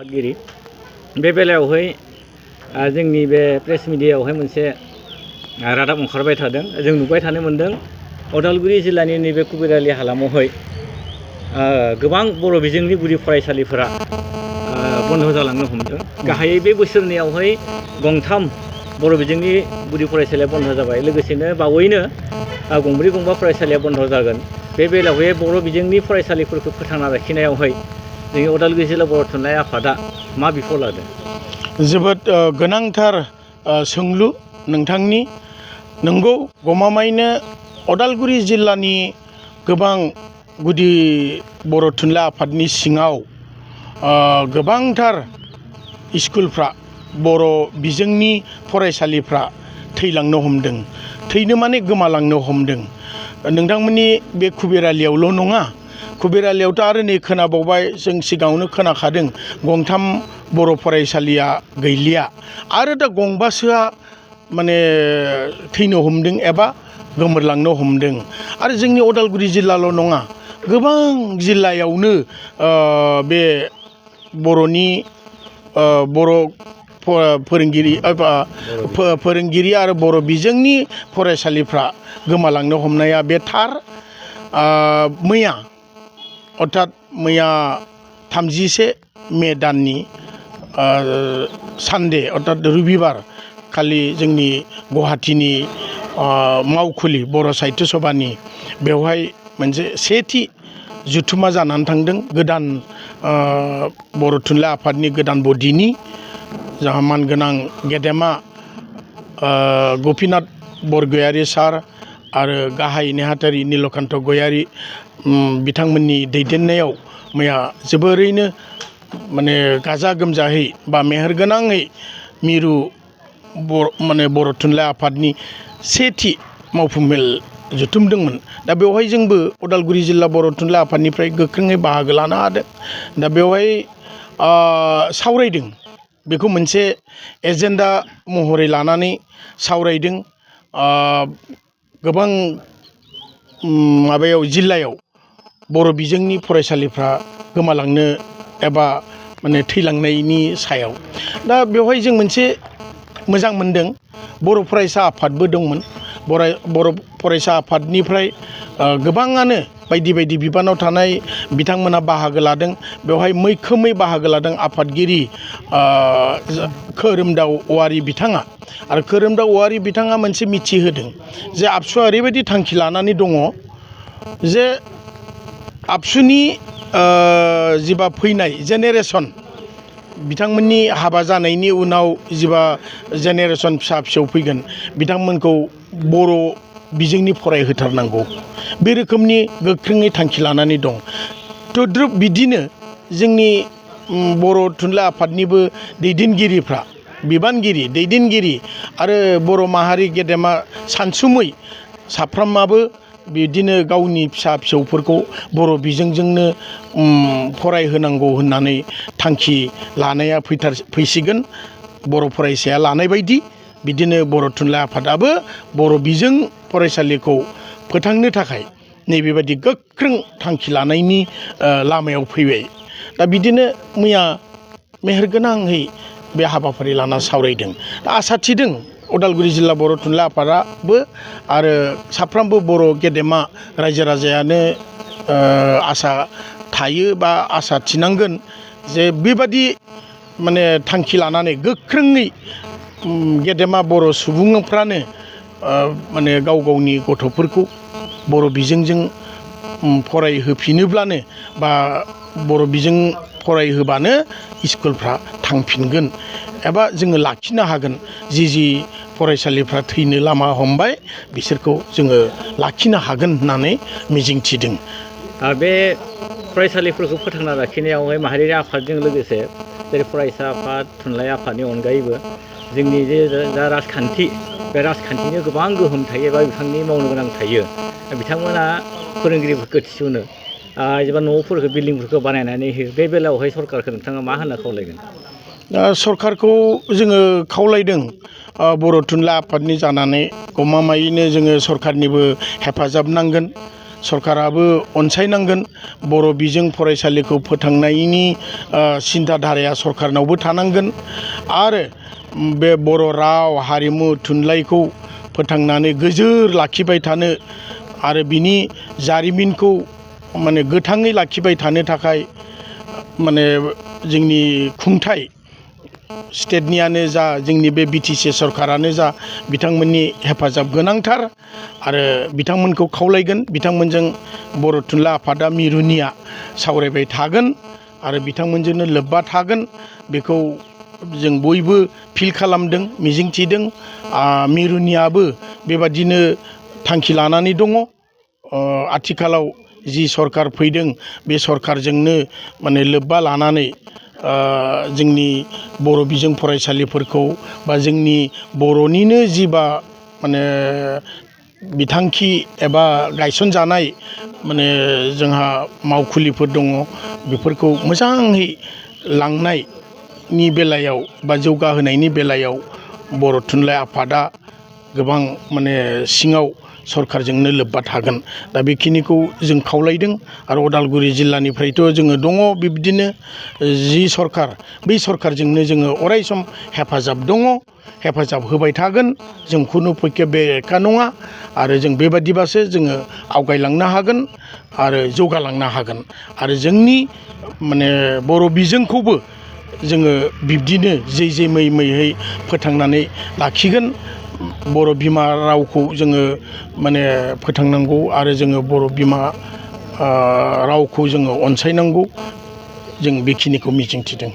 आफादगिरि बे बेलायावहाय जोंनि बे प्रेस मिडियायावहाय मोनसे रादाब ओंखारबाय थादों। जों नुबाय थानो मोनदों उदालगुरि जिल्लानि नैबे कुबिरालि हालामावहाय गोबां बर' बिजोंनि गुदि फरायसालिफोरा बन्द जालांनो हमदों। गाहायै बे बोसोरनैयावहाय गंथाम बर' बिजोंनि गुदि फरायसालिया बन्द जाबाय। लोगोसेनो बावैनो गंब्रै गंबा फरायसालिया बन्द जागोन। बे बेलायावहाय बर' बिजोंनि फरायसालिफोरखौ फोथांना लाखिनायावहाय जोंनि उदालगुरि जिल्ला बर' थुनलाइ आफादा मा बिफाव लादों? जोबोद गोनांथार सोंलु नोंथांनि। नंगौ, गमामायैनो उदालगुरि जिल्लानि गोबां गुदि बर' थुनलाइ आफादनि सिङाव गोबांथार स्कुलफ्रा बर' बिजोंनि फरायसालिफ्रा थैलांनो हमदों। थैनो माने गोमालांनो हमदों। नोंथांमोननि बे कुबिरालियावल' नङा, कुबिरालियावथ' आरो नै खोनाबावबाय, जों सिगाङावनो खोनाखादों गंथाम बर' फरायसालिया गैलिया, आरो दा गंबासोआ माने थैनो हमदों एबा गोमोरलांनो हमदों। आरो जोंनि उदालगुरि जिल्लाल' नङा, गोबां जिल्लायावनो बे बर'नि बर' फोरोंगिरि आरो बर' बिजोंनि फरायसालिफ्रा गोमालांनो हमनाया बे थार। मैया अर्थात मैया 31 मे दाननि सानडे अर्थात रबिबार खालि जोंनि गुवाहाटीनि मावखुलि बर' साहित्य सभानि बेवहाय मोनसे सेथि जथुम्मा जानानै थांदों। गोदान बर' थुनलाइ आफादनि गोदान बडिनि जोंहा मानगोनां गेदेमा गपिनाथ बरगयारि सार आरो गाहाय नेहाथारि नीलकान्त गयारि बिथांमोननि दैदेननायाव मैया जोबोरैनो माने गाजा गोमजायै बा मेहेरगोनाङै मिरु बर' थुनलाइ आफादनि सेथि मावफुं मेल जुथुमदोंमोन। दा बेवहाय जोंबो उदालगुरि जिल्ला बर' थुनलाइ आफादनिफ्राय गोख्रोङै बाहागो लानो हादों। दा बेवहाय सावरायदों, बेखौ मोनसे एजेन्डा महरै लानानै सावरायदों। गोबां जिल्लायाव बर' बिजोंनि फरायसालिफ्रा गोमालांनो एबा माने थैलांनायनि सायाव। दा बेवहाय जों मोनसे मोजां मोनदों, बर' फरायसा आफादबो दंमोन। बर' फरायसा आफादनिफ्राय गोबाङानो बायदि बायदि बिबानाव थानाय बिथांमोना बाहागो लादों। बेवहाय मैखोमै बाहागो लादों आफादगिरि खोरोमदाव औवारि बिथाङा। आरो खोरोमदाव औवारि बिथाङा मोनसे मिथिहोदों जे आबसुआ ओरैबायदि थांखि लानानै दङ जे आबसुनि जिबा फैनाय जेनेरेसन, बिथांमोननि हाबा जानायनि उनाव जिबा जेनेरेसन फिसा फिसौ फैगोन, बिथांमोनखौ बर' बिजोंनि फरायहोथारनांगौ, बे रोखोमनि गोख्रोङै थांखि लानानै दं। तद्रुप बिदिनो जोंनि बर' थुनलाइ आफादनिबो दैदेनगिरिफ्रा, बिबानगिरि दैदेनगिरि आरो बर' माहारि गेदेमा सानसुमै साफ्रोमाबो बिदिनो गावनि फिसा फिसौफोरखौ बर' बिजोंजोंनो फरायहोनांगौ होननानै थांखि लानाया फैसिगोन। बर' फरायसाया लानाय बायदि बिदिनो बर' थुनलाइ आफादाबो बर' बिजों फरायसालिखौ फोथांनो थाखाय नैबेबायदि गोख्रों थांखि लानायनि लामायाव फैबाय। दा बिदिनो मैया मेहेरगोनाङै बे हाबाफारि लाना सावरायदों। आसा थिदों उदालगुरि जिल्ला बर' थुनलाइ आफादाबो आरो साफ्रोमबो बर' गेदेमा रायजो राजायानो आसा थायो बा आसा थिनांगोन जे बेबादि माने थांखि लानानै गोख्रोङै गेदेमा बर' सुबुंफ्रानो माने गाव गावनि गथ'फोरखौ बर' बिजोंजों फरायहोफिनोब्लानो बा बर' बिजों फरायहोबानो स्कुलफ्रा थांफिनगोन एबा जोङो लाखिनो हागोन। जि फरायसालिफ्रा थैनो लामा हमबाय बिसोरखौ जोङो लाखिनो हागोन होननानै मिजिंथिदों। बे फरायसालिफोरखौ फोथांना लाखिनायावहाय माहारियारि आफादजों लोगोसे जेरै फरायसा आफाद, थुनलाइ आफादनि अनगायैबो जोंनि जे जा राजखान्थि, बे राजखान्थिनि गोबां गोहोम थायो एबा बिथांनि मावनो गोनां थायो। बिथांमोना फोरोंगिरिफोरखौ थिसनो एबा न'फोरखौ बिल्डिंफोरखौ बानायनानै होयो। बे बेलायावहाय सरकारखौ नोंथाङा मा होनना खावलायगोन? सरकारखौ जोङो खावलायदों बर' थुनलाइ आफादनि जानानै गमामायैनो जोङो सरकारनिबो हेफाजाब नांगोन। सरकाराबो अनसायनांगोन बर' बिजों फरायसालिखौ फोथांनायनि सिन्था धाराया सरकारनावबो थानांगोन आरो बे बर' राव हारिमु थुनलाइखौ फोथांनानै गोजोर लाखिबाय थानो आरो बिनि जारिमिनखौ माने गोथाङै लाखिबाय थानो थाखाय माने जोंनि खुंथाय स्टेटनियानो जा जोंनि बे बिटिसि सरकारानो जा बिथांमोननि हेफाजाब गोनांथार आरो बिथांमोनखौ खावलायगोन बिथांमोनजों बर' थुनलाइ आफादा मिरुनिया सावरायबाय थागोन आरो बिथांमोनजोंनो लोब्बा थागोन बेखौ जों बयबो फिल खालामदों मिजिंथिदों मिरुनियाबो बेबादिनो थांखि लानानै दङ आथिखालाव जि सरकार फैदों बे सरकारजोंनो माने लोब्बा लानानै जोंनि बर' बिजों फरायसालिफोरखौ बा जोंनि बर'निनो जिबा माने बिथांखि एबा गायसनजानाय माने जोंहा मावखुलिफोर दङ बेफोरखौ मोजाङै लांनायनि बेलायाव बा जौगाहोनायनि बेलायाव बर' थुनलाइ आफादा गोबां माने सिङाव सरकारजोंनो लोब्बा थागोन दा बेखिनिखौ जों खावलायदों आरो उदालगुरि जिल्लानिफ्रायथ' जोङो दङ बिब्दिनो जि सरकार बै सरकारजोंनो जोङो अराय सम हेफाजाब दङ हेफाजाब होबाय थागोन जों खुनु पयखे बेरेखा नङा आरो जों बेबादिबासो जोङो आवगायलांनो हागोन आरो जौगालांनो हागोन आरो जोंनि माने बर' बिजोंखौबो जोङो बिब्दिनो जै मै मैहै फोथांनानै लाखिगोन बर' बिमा रावखौ जोङो माने फोथांनांगौ आरो जोङो बर' बिमा रावखौ जोङो अनसायनांगौ जों बेखिनिखौ मिजिंथिदों।